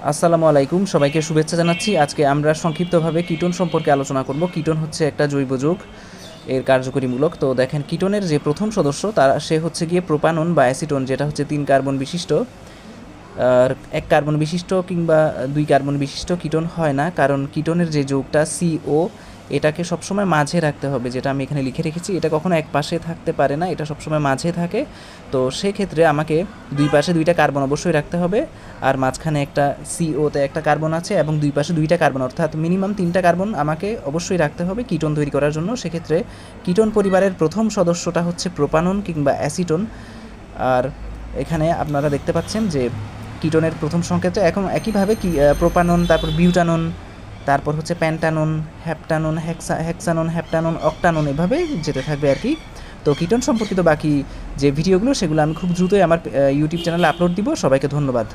আসসালামু আলাইকুম, সবাইকে শুভেচ্ছা জানাচ্ছি। আজকে আমরা সংক্ষিপ্তভাবে কিটোন সম্পর্কে আলোচনা করব। কিটোন হচ্ছে একটা জৈব যৌগ, এর কার্যকরীমূলক। তো দেখেন, কিটোনের যে প্রথম সদস্য সে হচ্ছে গিয়ে প্রোপানন বা অ্যাসিটোন, যেটা হচ্ছে 3 কার্বন বিশিষ্ট। আর 1 কার্বন বিশিষ্ট কিংবা 2 কার্বন বিশিষ্ট কিটোন হয় না, কারণ কিটোনের যে যৌগটা CO, এটাকে সবসময় মাঝে রাখতে হবে, যেটা আমি এখানে লিখে রেখেছি। এটা কখনো এক পাশে থাকতে পারে না, এটা সবসময় মাঝে থাকে। তো সেক্ষেত্রে আমাকে দুই পাশে 2টা কার্বন অবশ্যই রাখতে হবে, আর মাঝখানে একটা COতে একটা কার্বন আছে এবং দুই পাশে 2টা কার্বন, অর্থাৎ মিনিমাম 3টা কার্বন আমাকে অবশ্যই রাখতে হবে কিটোন তৈরি করার জন্য। সেক্ষেত্রে কিটোন পরিবারের প্রথম সদস্যটা হচ্ছে প্রোপানন কিংবা অ্যাসিটোন। আর এখানে আপনারা দেখতে পাচ্ছেন যে কিটোনের প্রথম সংকেতটা এখন একইভাবে প্রোপানন, তারপর বিউটানন, তারপর হচ্ছে প্যান্টানন, হ্যাপটানন, হেক্সানন, হ্যাপটানন, অক্টানন, এভাবে যেতে থাকবে আর কি। তো কিটোন সম্পর্কিত বাকি যে ভিডিওগুলো, সেগুলো আমি খুব দ্রুতই আমার ইউটিউব চ্যানেলে আপলোড দিব। সবাইকে ধন্যবাদ।